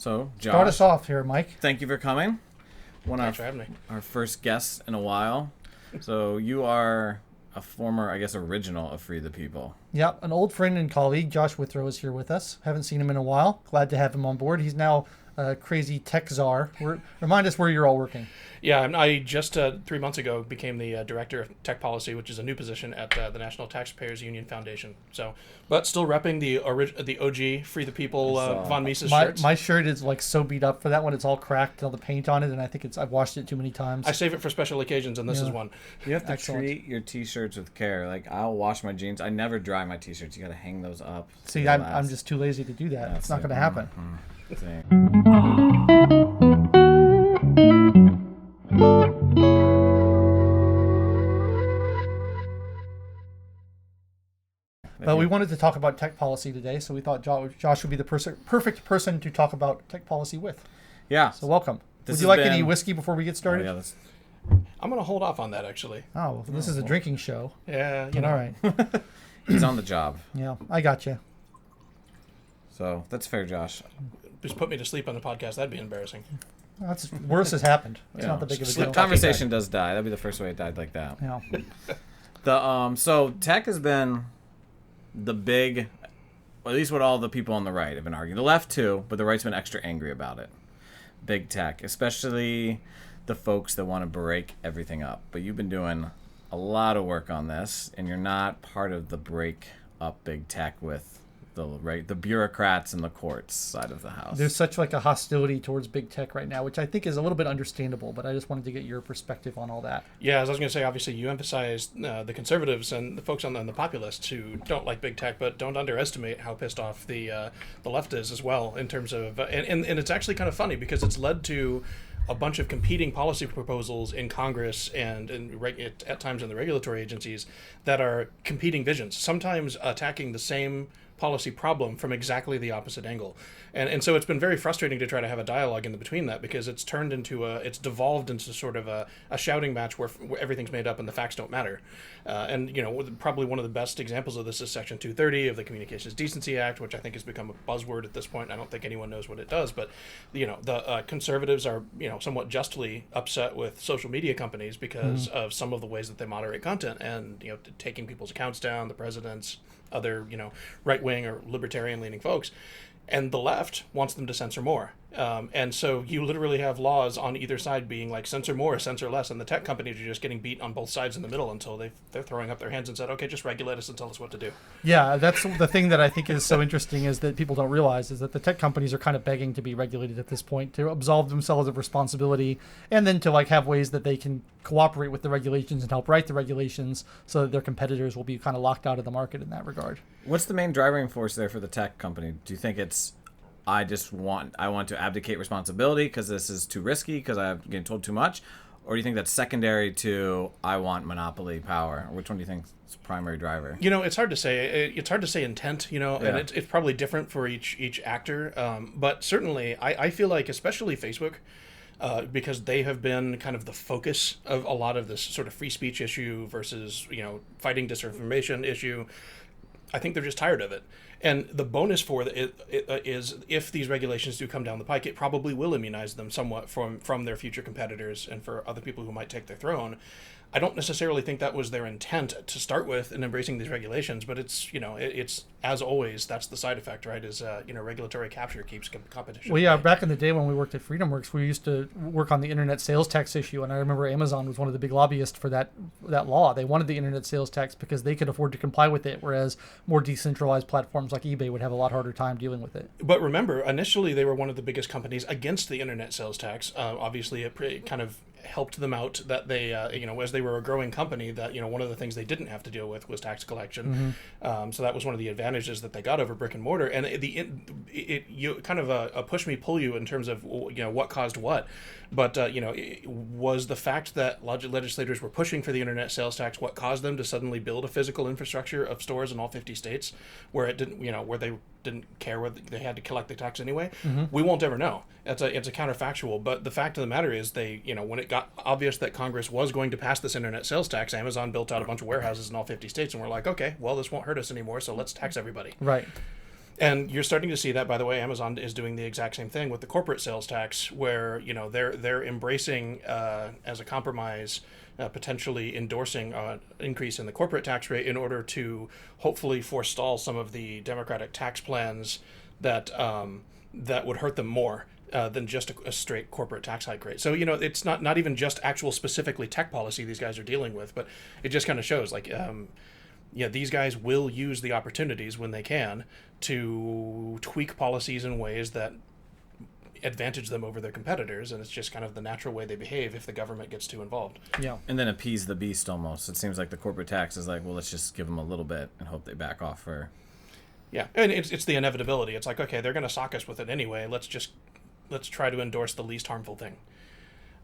So, Josh, start us off here, Mike. Thank you for coming. Thanks for having me. Our first guest in a while. So you are a former, I guess, original of Free the People. Yeah, an old friend and colleague, Josh Withrow, is here with us. Haven't seen him in a while. Glad to have him on board. He's now a crazy tech czar. Remind us where you're all working. Yeah, I just 3 months ago became the Director of Tech Policy, which is a new position at the National Taxpayers Union Foundation. So, but still repping the OG Free the People Von Mises shirts. My shirt is like so beat up for that one. It's all cracked, all the paint on it, and I think I've washed it too many times. I save it for special occasions, and this is one. You have to treat your T-shirts with care. Like, I'll wash my jeans. I never dry my T-shirts. You got to hang those up. See, I'm just too lazy to do that. Yeah, it's not going to happen. But we wanted to talk about tech policy today, so we thought Josh would be the perfect person to talk about tech policy with. Yeah. So welcome. Would you like any whiskey before we get started? Oh, yeah, I'm going to hold off on that, actually. Oh, well, this is a drinking show. Yeah, All right. He's on the job. Yeah, I got you. So that's fair, Josh. Just put me to sleep on the podcast. That'd be embarrassing. That's worse has happened. It's not the big of a deal. Conversation does die. That'd be the first way it died like that. Yeah. So tech has been the big, or at least what all the people on the right have been arguing. The left too, but the right's been extra angry about it. Big tech, especially the folks that want to break everything up. But you've been doing a lot of work on this, and you're not part of the break up big tech with the bureaucrats and the courts side of the house. There's such like a hostility towards big tech right now, which I think is a little bit understandable, but I just wanted to get your perspective on all that. Yeah, as I was going to say, obviously you emphasize the conservatives and the folks on the populists who don't like big tech, but don't underestimate how pissed off the left is as well in terms of, and it's actually kind of funny because it's led to a bunch of competing policy proposals in Congress and at times in the regulatory agencies that are competing visions, sometimes attacking the same policy problem from exactly the opposite angle. And so it's been very frustrating to try to have a dialogue in between that because it's turned into it's devolved into sort of a shouting match where everything's made up and the facts don't matter. And, probably one of the best examples of this is Section 230 of the Communications Decency Act, which I think has become a buzzword at this point. I don't think anyone knows what it does, but, the conservatives are, somewhat justly upset with social media companies because of some of the ways that they moderate content and, taking people's accounts down, the president's, other, right-wing or libertarian-leaning folks. And the left wants them to censor more. And so you literally have laws on either side being like censor more, censor less, and the tech companies are just getting beat on both sides in the middle until they're throwing up their hands and said, okay, just regulate us and tell us what to do. Yeah, that's the thing that I think is so interesting is that people don't realize is that the tech companies are kind of begging to be regulated at this point, to absolve themselves of responsibility, and then to like have ways that they can cooperate with the regulations and help write the regulations so that their competitors will be kind of locked out of the market in that regard. What's the main driving force there for the tech company? Do you think it's I want to abdicate responsibility because this is too risky because I'm getting told too much? Or do you think that's secondary to I want monopoly power? Which one do you think is the primary driver? It's hard to say. It's hard to say intent, and it's probably different for each actor. But certainly, I feel like especially Facebook, because they have been kind of the focus of a lot of this sort of free speech issue versus, fighting disinformation issue. I think they're just tired of it. And the bonus for it is if these regulations do come down the pike, it probably will immunize them somewhat from their future competitors and for other people who might take their throne. I don't necessarily think that was their intent to start with in embracing these regulations, but it's, it's as always, that's the side effect, right? Is, regulatory capture keeps competition. Well, yeah, back in the day when we worked at FreedomWorks, we used to work on the internet sales tax issue, and I remember Amazon was one of the big lobbyists for that law. They wanted the internet sales tax because they could afford to comply with it, whereas more decentralized platforms like eBay would have a lot harder time dealing with it. But remember, initially they were one of the biggest companies against the internet sales tax. Obviously, it kind of helped them out that they, as they were a growing company, that, one of the things they didn't have to deal with was tax collection. Mm-hmm. So that was one of the advantages that they got over brick and mortar. And you kind of a push me, pull you in terms of, what caused what. But, was the fact that legislators were pushing for the internet sales tax what caused them to suddenly build a physical infrastructure of stores in all 50 states where it didn't, where they didn't care whether they had to collect the tax anyway? Mm-hmm. We won't ever know. It's a counterfactual. But the fact of the matter is they, when it got obvious that Congress was going to pass this internet sales tax, Amazon built out a bunch of warehouses in all 50 states and we're like, okay, well, this won't hurt us anymore, so let's tax everybody. Right. And you're starting to see that, by the way. Amazon is doing the exact same thing with the corporate sales tax, where they're embracing as a compromise, potentially endorsing increase in the corporate tax rate in order to hopefully forestall some of the Democratic tax plans that that would hurt them more than just a straight corporate tax hike rate. So it's not even just actual specifically tech policy these guys are dealing with, but it just kind of shows like. These guys will use the opportunities when they can to tweak policies in ways that advantage them over their competitors, and it's just kind of the natural way they behave if the government gets too involved. Yeah. And then appease the beast almost. It seems like the corporate tax is like, well, let's just give them a little bit and hope they back off for... Yeah, and it's the inevitability. It's like, okay, they're going to sock us with it anyway. Let's try to endorse the least harmful thing.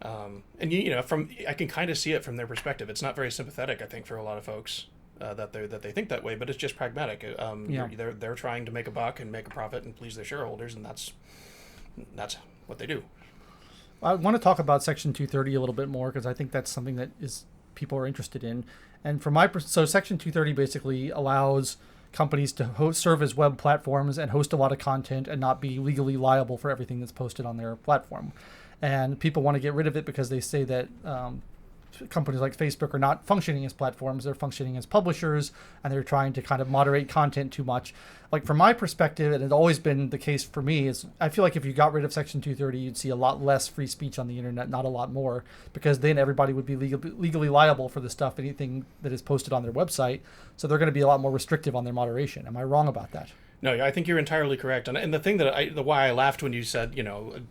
And I can kind of see it from their perspective. It's not very sympathetic, I think, for a lot of folks. That they think that way, but it's just pragmatic. They're trying to make a buck and make a profit and please their shareholders, and that's what they do. I want to talk about Section 230 a little bit more because I think that's something that people are interested in. And so Section 230 basically allows companies to serve as web platforms and host a lot of content and not be legally liable for everything that's posted on their platform. And people want to get rid of it because they say that companies like Facebook are not functioning as platforms, they're functioning as publishers, and they're trying to kind of moderate content too much. Like from my perspective, and it's always been the case for me, is I feel like if you got rid of Section 230, you'd see a lot less free speech on the internet, not a lot more, because then everybody would be legally liable for the stuff, anything that is posted on their website, so they're going to be a lot more restrictive on their moderation. Am I wrong about that? No, I think you're entirely correct. And the thing why I laughed when you said,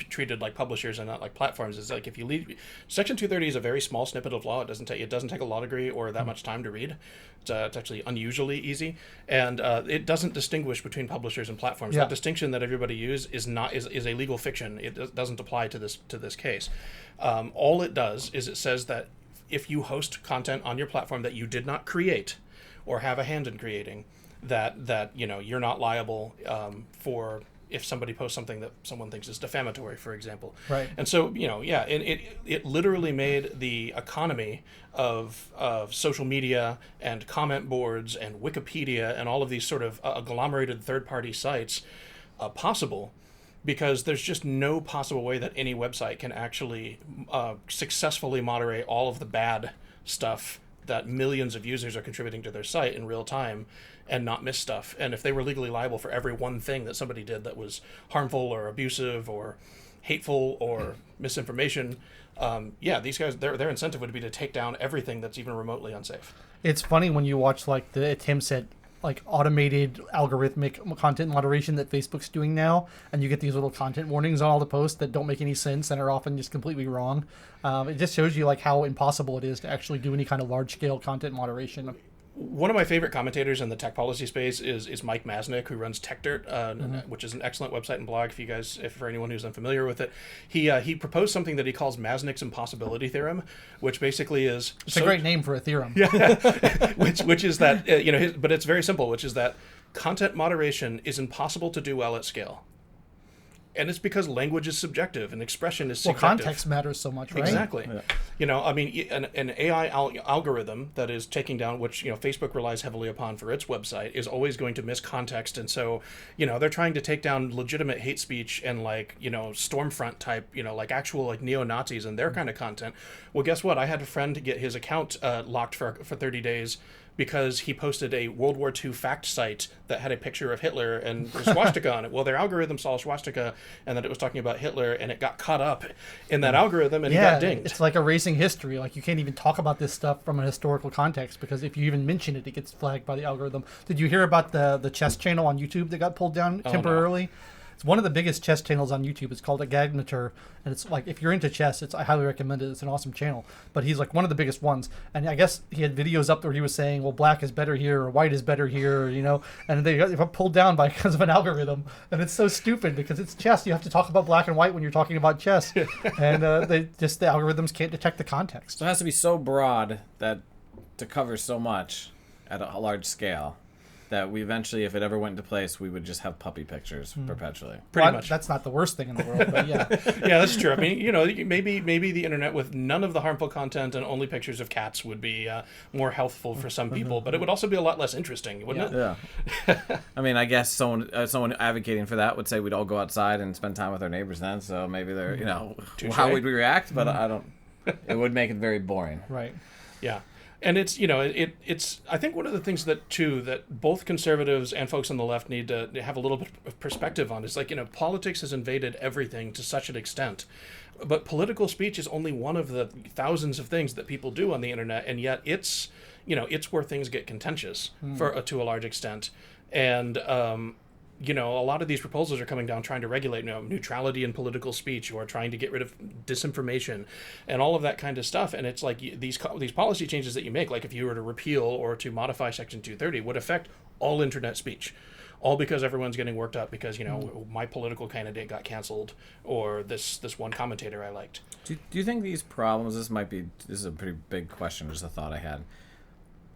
treated like publishers and not like platforms is like if you leave, Section 230 is a very small snippet of law. It doesn't take a law degree or that much time to read. It's actually unusually easy, and it doesn't distinguish between publishers and platforms. Yeah. That distinction that everybody uses is a legal fiction. It doesn't apply to this case. All it does is it says that if you host content on your platform that you did not create or have a hand in creating, that you're not liable for if somebody posts something that someone thinks is defamatory, for example. Right. And so and it literally made the economy of social media and comment boards and Wikipedia and all of these sort of agglomerated third-party sites possible, because there's just no possible way that any website can actually successfully moderate all of the bad stuff that millions of users are contributing to their site in real time and not miss stuff. And if they were legally liable for every one thing that somebody did that was harmful or abusive or hateful or misinformation, these guys, their incentive would be to take down everything that's even remotely unsafe. It's funny when you watch like the attempts at like automated algorithmic content moderation that Facebook's doing now, and you get these little content warnings on all the posts that don't make any sense and are often just completely wrong. It just shows you like how impossible it is to actually do any kind of large scale content moderation. One of my favorite commentators in the tech policy space is Mike Masnick, who runs TechDirt, which is an excellent website and blog. If for anyone who's unfamiliar with it, he proposed something that he calls Masnick's impossibility theorem, which basically is a great name for a theorem. Yeah, which is that but it's very simple, which is that content moderation is impossible to do well at scale. And it's because language is subjective and expression is subjective. Well, context matters so much, right? Exactly. Yeah. An AI algorithm that is taking down, which Facebook relies heavily upon for its website, is always going to miss context. And so, they're trying to take down legitimate hate speech and Stormfront type, actual neo-Nazis and their kind of content. Well, guess what? I had a friend get his account locked for 30 days because he posted a World War II fact site that had a picture of Hitler and a swastika on it. Well, their algorithm saw a swastika and that it was talking about Hitler, and it got caught up in that algorithm, and he got dinged. It's like erasing history. Like, you can't even talk about this stuff from a historical context, because if you even mention it, it gets flagged by the algorithm. Did you hear about the chess channel on YouTube that got pulled down temporarily? No. It's one of the biggest chess channels on YouTube. It's called Agagnator, and it's like, if you're into chess, I highly recommend it. It's an awesome channel. But he's like one of the biggest ones. And I guess he had videos up there where he was saying, well, black is better here, or white is better here, and they got pulled down because of an algorithm. And it's so stupid, because it's chess. You have to talk about black and white when you're talking about chess. And the algorithms can't detect the context. So it has to be so broad that to cover so much at a large scale. that we eventually, if it ever went into place, we would just have puppy pictures perpetually. Pretty much. That's not the worst thing in the world, but yeah. Yeah, that's true. I mean, maybe the internet with none of the harmful content and only pictures of cats would be more healthful for some people, but it would also be a lot less interesting, wouldn't it? Yeah. I mean, I guess someone advocating for that would say we'd all go outside and spend time with our neighbors then, so maybe they're, Touché. how would we react? But I don't, it would make it very boring. Right. Yeah. And it's, it's, I think one of the things that both conservatives and folks on the left need to have a little bit of perspective on is like, politics has invaded everything to such an extent. But political speech is only one of the thousands of things that people do on the internet. And yet it's where things get contentious to a large extent. And, a lot of these proposals are coming down trying to regulate neutrality in political speech or trying to get rid of disinformation and all of that kind of stuff. And it's like these policy changes that you make, like if you were to repeal or to modify Section 230, would affect all internet speech. All because everyone's getting worked up because, my political candidate got canceled or this one commentator I liked. Do you think these problems, this is a pretty big question, just a thought I had.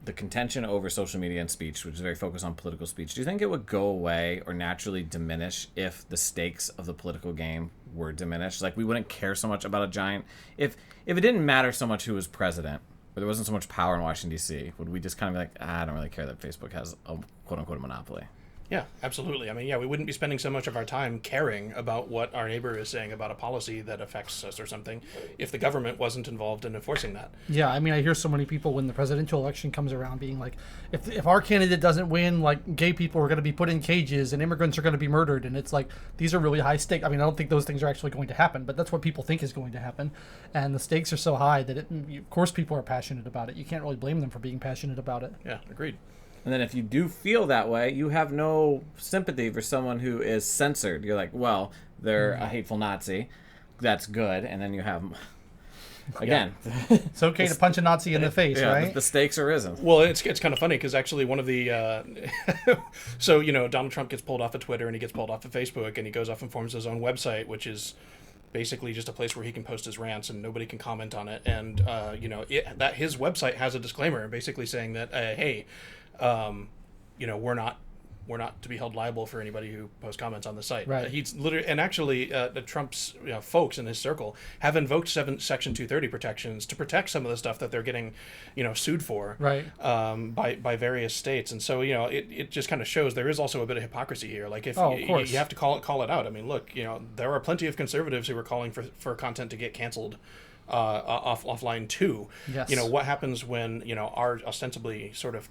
The contention over social media and speech, which is very focused on political speech, do you think it would go away or naturally diminish if the stakes of the political game were diminished? Like, we wouldn't care so much about a giant... If it didn't matter so much who was president, or there wasn't so much power in Washington, D.C., would we just kind of be like, I don't really care that Facebook has a quote-unquote monopoly? Yeah, absolutely. I mean, we wouldn't be spending so much of our time caring about what our neighbor is saying about a policy that affects us or something if the government wasn't involved in enforcing that. Yeah, I mean, I hear so many people when the presidential election comes around being like, if our candidate doesn't win, like, gay people are going to be put in cages and immigrants are going to be murdered. And it's like, these are really high stakes. I mean, I don't think those things are actually going to happen, but that's what people think is going to happen. And the stakes are so high that, of course, people are passionate about it. You can't really blame them for being passionate about it. Yeah, agreed. And then if you do feel that way, you have no sympathy for someone who is censored. You're like, well, they're a hateful Nazi. That's good. And then you have, again. Yeah. It's okay to punch a Nazi in the face, right? The stakes are risen. Well, it's kind of funny because actually one of the... so, Donald Trump gets pulled off of Twitter and he gets pulled off of Facebook and he goes off and forms his own website, which is basically just a place where he can post his rants and nobody can comment on it. And, that his website has a disclaimer basically saying that, hey... we're not to be held liable for anybody who posts comments on the site. Right. He's literally, and actually, the Trump's folks in his circle have invoked Section 230 protections to protect some of the stuff that they're getting, sued for. Right. By various states, and so it just kind of shows there is also a bit of hypocrisy here. Like if you have to call it out. I mean, look, there are plenty of conservatives who are calling for content to get canceled. Offline too. Yes. What happens when our ostensibly sort of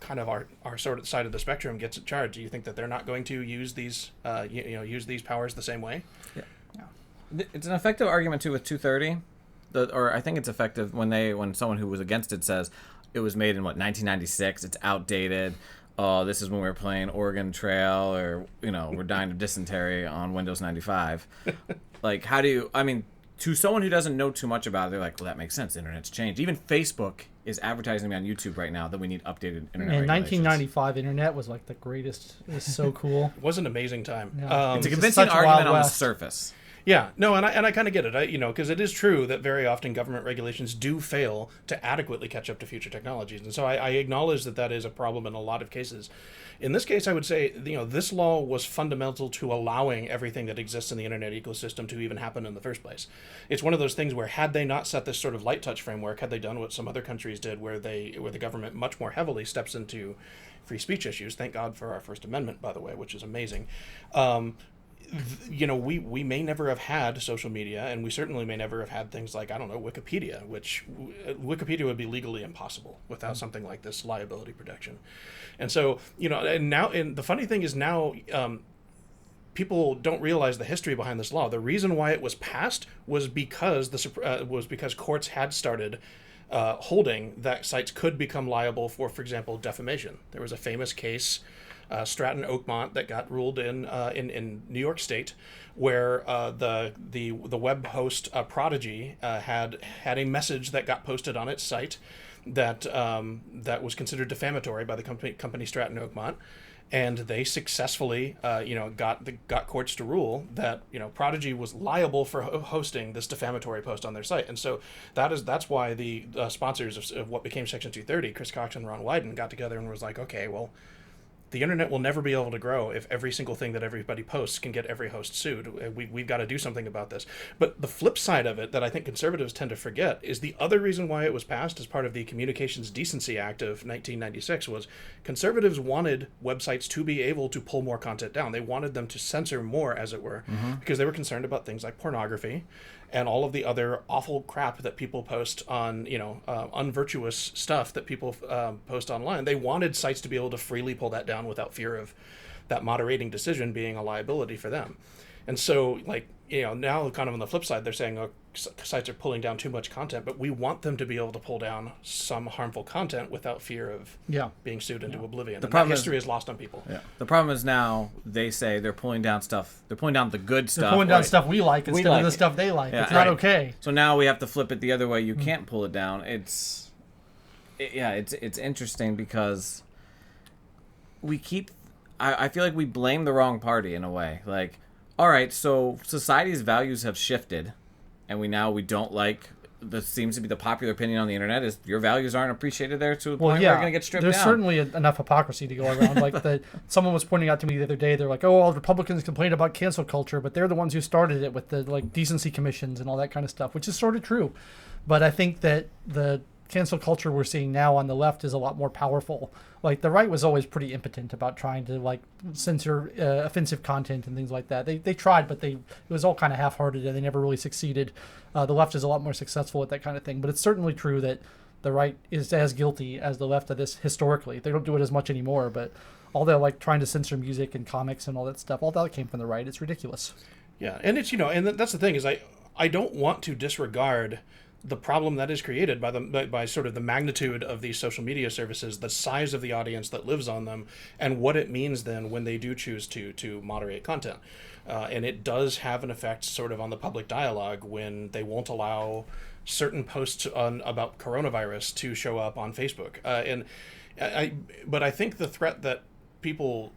our sort of side of the spectrum gets in charge? Do you think that they're not going to use these use these powers the same way? Yeah. It's an effective argument too with 230, or I think it's effective when someone who was against it says it was made in 1996. It's outdated. Oh, this is when we were playing Oregon Trail, or we're dying of dysentery on Windows 95. Like, how do you? I mean. To someone who doesn't know too much about it, they're like, well, that makes sense. The internet's changed. Even Facebook is advertising me on YouTube right now that we need updated internet In regulations. 1995, internet was like the greatest. It was so cool. It was an amazing time. Yeah. It's a convincing argument on the surface. Yeah, no, and I kind of get it, because it is true that very often government regulations do fail to adequately catch up to future technologies, and so I acknowledge that is a problem in a lot of cases. In this case, I would say, this law was fundamental to allowing everything that exists in the internet ecosystem to even happen in the first place. It's one of those things where had they not set this sort of light touch framework, had they done what some other countries did, where the government much more heavily steps into free speech issues, thank God for our First Amendment, by the way, which is amazing. We may never have had social media, and we certainly may never have had things like, I don't know, Wikipedia, which Wikipedia would be legally impossible without something like this liability protection. And so, and the funny thing is now, people don't realize the history behind this law. The reason why it was passed was because courts had started holding that sites could become liable for example, defamation. There was a famous case, Stratton Oakmont, that got ruled in New York State, where the web host Prodigy had a message that got posted on its site that was considered defamatory by the company Stratton Oakmont, and they successfully got courts to rule that Prodigy was liable for hosting this defamatory post on their site. And so that's why the sponsors of what became Section 230, Chris Cox and Ron Wyden, got together and was like, okay, well, the internet will never be able to grow if every single thing that everybody posts can get every host sued. We've got to do something about this. But the flip side of it that I think conservatives tend to forget is the other reason why it was passed as part of the Communications Decency Act of 1996 was conservatives wanted websites to be able to pull more content down. They wanted them to censor more, as it were, because they were concerned about things like pornography and all of the other awful crap that people post on, unvirtuous stuff that people post online. They wanted sites to be able to freely pull that down without fear of that moderating decision being a liability for them. And so, now kind of on the flip side, they're saying, sites are pulling down too much content, but we want them to be able to pull down some harmful content without fear of being sued into oblivion. The problem history is lost on people. Yeah. The problem is now they say they're pulling down stuff. They're pulling down the good stuff. They're pulling down stuff we like instead of the stuff they like. Yeah, it's not okay. So now we have to flip it the other way. You can't pull it down. It's interesting because we keep... I feel like we blame the wrong party in a way. Like, all right, so society's values have shifted, and we don't like. This seems to be the popular opinion on the internet is your values aren't appreciated there to a point where you're going to get stripped There's down. certainly enough hypocrisy to go around. Like someone was pointing out to me the other day, they're like, "Oh, all Republicans complain about cancel culture, but they're the ones who started it with the decency commissions and all that kind of stuff," which is sort of true. But I think that the cancel culture we're seeing now on the left is a lot more powerful. Like the right was always pretty impotent about trying to censor offensive content and things like that. They tried, but it was all kind of half-hearted and they never really succeeded. The left is a lot more successful at that kind of thing. But it's certainly true that the right is as guilty as the left of this historically. They don't do it as much anymore, but all the trying to censor music and comics and all that stuff, all that came from the right. It's ridiculous. Yeah, and it's and that's the thing is I don't want to disregard the problem that is created by sort of the magnitude of these social media services, the size of the audience that lives on them, and what it means then when they do choose to moderate content. And it does have an effect sort of on the public dialogue when they won't allow certain posts about coronavirus to show up on Facebook. But I think the threat that people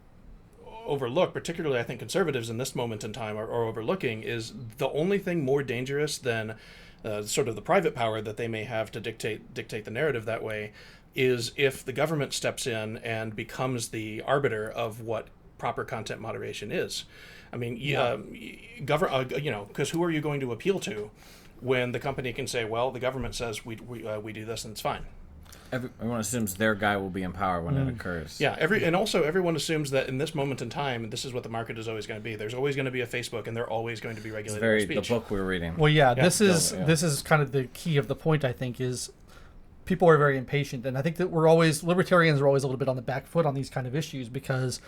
overlook, particularly I think conservatives in this moment in time are overlooking, is the only thing more dangerous than sort of the private power that they may have to dictate the narrative that way is if the government steps in and becomes the arbiter of what proper content moderation is. I mean, because who are you going to appeal to when the company can say, well, the government says we do this and it's fine. Everyone assumes their guy will be in power when it occurs. Yeah, and also everyone assumes that in this moment in time, this is what the market is always going to be. There's always going to be a Facebook, and they're always going to be regulating speech. The book we were reading. Well, this is kind of the key of the point. I think is people are very impatient, and I think that libertarians are always a little bit on the back foot on these kind of issues because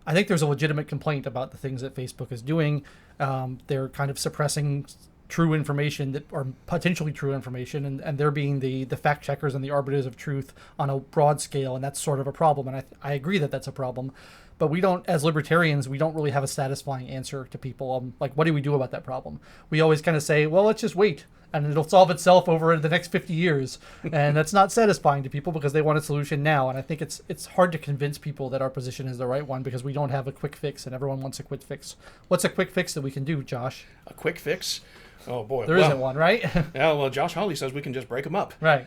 I think there's a legitimate complaint about the things that Facebook is doing. They're kind of suppressing true information that or potentially true information, and they're being the fact checkers and the arbiters of truth on a broad scale, and that's sort of a problem. And I agree that that's a problem, but we don't, as libertarians, we don't really have a satisfying answer to people. What do we do about that problem? We always kind of say, well, let's just wait and it'll solve itself over the next 50 years. And that's not satisfying to people because they want a solution now. And I think it's hard to convince people that our position is the right one because we don't have a quick fix and everyone wants a quick fix. What's a quick fix that we can do, Josh? A quick fix? Oh, boy. There isn't one, right? Yeah, well, Josh Hawley says we can just break them up. Right.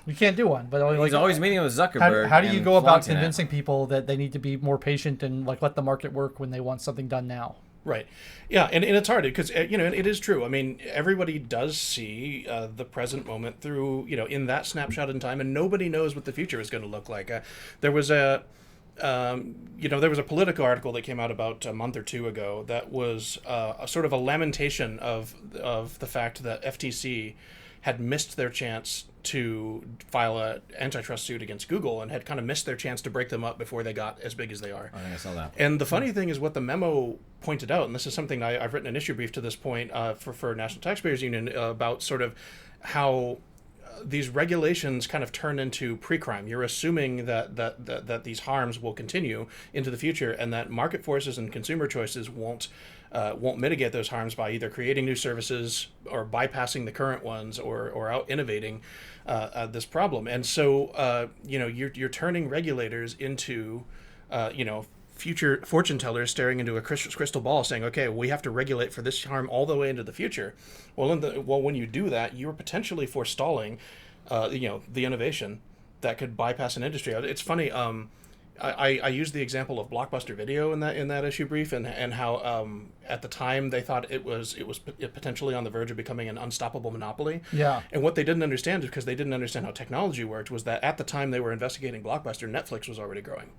We can't do one. But he's always meeting with Zuckerberg. How do you go about convincing people that they need to be more patient and let the market work when they want something done now? Right. Yeah, and it's hard because, it is true. I mean, everybody does see the present moment through, in that snapshot in time, and nobody knows what the future is going to look like. There was a Politico article that came out about a month or two ago that was a sort of a lamentation of the fact that FTC had missed their chance to file an antitrust suit against Google and had kind of missed their chance to break them up before they got as big as they are. I think I saw that. And the funny thing is what the memo pointed out, and this is something I've written an issue brief to this point for National Taxpayers Union about sort of how these regulations kind of turn into pre-crime. You're assuming that these harms will continue into the future and that market forces and consumer choices won't mitigate those harms by either creating new services or bypassing the current ones or out innovating this problem. And so you're turning regulators into future fortune tellers staring into a crystal ball saying, okay, we have to regulate for this harm all the way into the future. Well, when you do that, you're potentially forestalling the innovation that could bypass an industry. It's funny. I used the example of Blockbuster Video in that issue brief, and how at the time they thought it was potentially on the verge of becoming an unstoppable monopoly. Yeah. And what they didn't understand is, because they didn't understand how technology worked, was that at the time they were investigating Blockbuster, Netflix was already growing,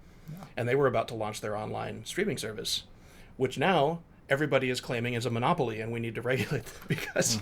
and they were about to launch their online streaming service, which now everybody is claiming is a monopoly, and we need to regulate them because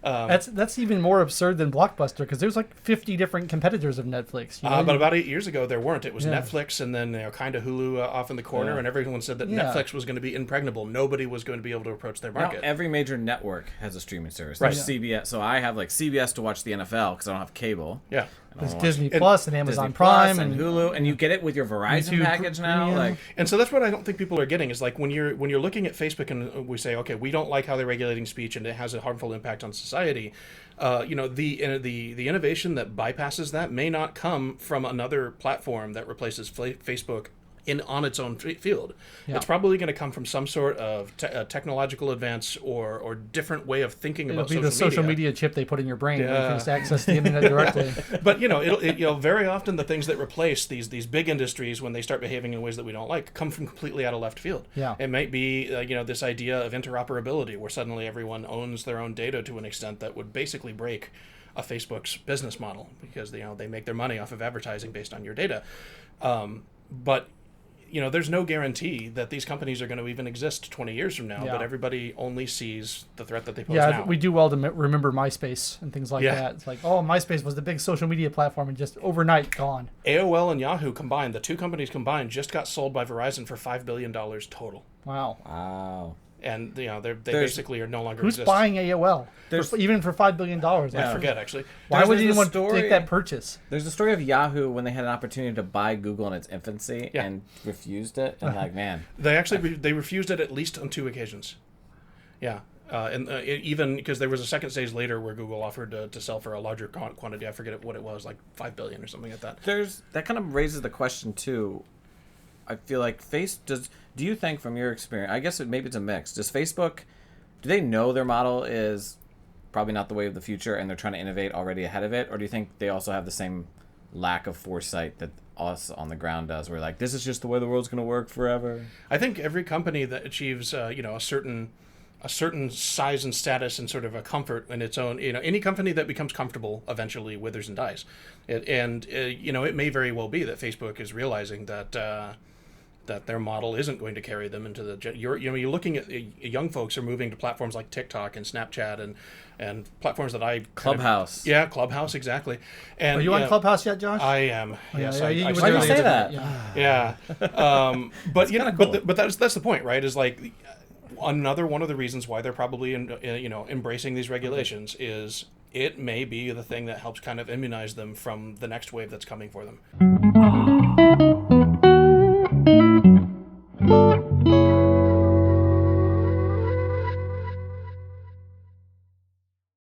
that's even more absurd than Blockbuster, because there's like 50 different competitors of Netflix. But about 8 years ago, there weren't. It was Netflix, and then kind of Hulu off in the corner, and everyone said that Netflix was going to be impregnable. Nobody was going to be able to approach their market. Now, every major network has a streaming service. Right. There's CBS, so I have like CBS to watch the NFL because I don't have cable. Yeah. There's Disney Plus and Amazon Disney Prime Plus and Hulu, and you get it with your Verizon YouTube package now. Premium. Like, And so that's what I don't think people are getting, is like when you're looking at Facebook and we say, okay, we don't like how they're regulating speech and it has a harmful impact on society. The innovation that bypasses that may not come from another platform that replaces Facebook on its own field. Yeah. It's probably going to come from some sort of technological advance or different way of thinking about It'll be the social media chip they put in your brain where you can just access the internet directly. But it'll very often the things that replace these big industries, when they start behaving in ways that we don't like, come from completely out of left field. Yeah. It might be this idea of interoperability, where suddenly everyone owns their own data to an extent that would basically break a Facebook's business model, because they make their money off of advertising based on your data. But there's no guarantee that these companies are going to even exist 20 years from now, but everybody only sees the threat that they pose now. We do well to remember MySpace and things like that. It's like, MySpace was the big social media platform and just overnight gone. AOL and Yahoo combined, the two companies combined, just got sold by Verizon for $5 billion total. Wow. And they basically are no longer Who's exist. buying AOL? Even for $5 billion? I forget, actually. Why would There's anyone the take that purchase? There's the story of Yahoo when they had an opportunity to buy Google in its infancy and refused it. And They refused it at least on 2 occasions. Yeah. Even because there was a second stage later where Google offered to sell for a larger quantity. I forget what it was, like $5 billion or something like that. That kind of raises the question too. I feel like do you think, from your experience, I guess maybe it's a mix. Does Facebook, do they know their model is probably not the way of the future and they're trying to innovate already ahead of it? Or do you think they also have the same lack of foresight that us on the ground does? We're like, this is just the way the world's going to work forever. I think every company that achieves, a certain size and status and sort of a comfort in its own, any company that becomes comfortable eventually withers and dies. It may very well be that Facebook is realizing that their model isn't going to carry them into the. You're looking at young folks are moving to platforms like TikTok and Snapchat and platforms that Clubhouse. Clubhouse, exactly. And are you on Clubhouse yet, Josh? I am. Yes. Why do you say that? Yeah. But that's the point, right? Is like another one of the reasons why they're probably embracing these regulations is it may be the thing that helps kind of immunize them from the next wave that's coming for them.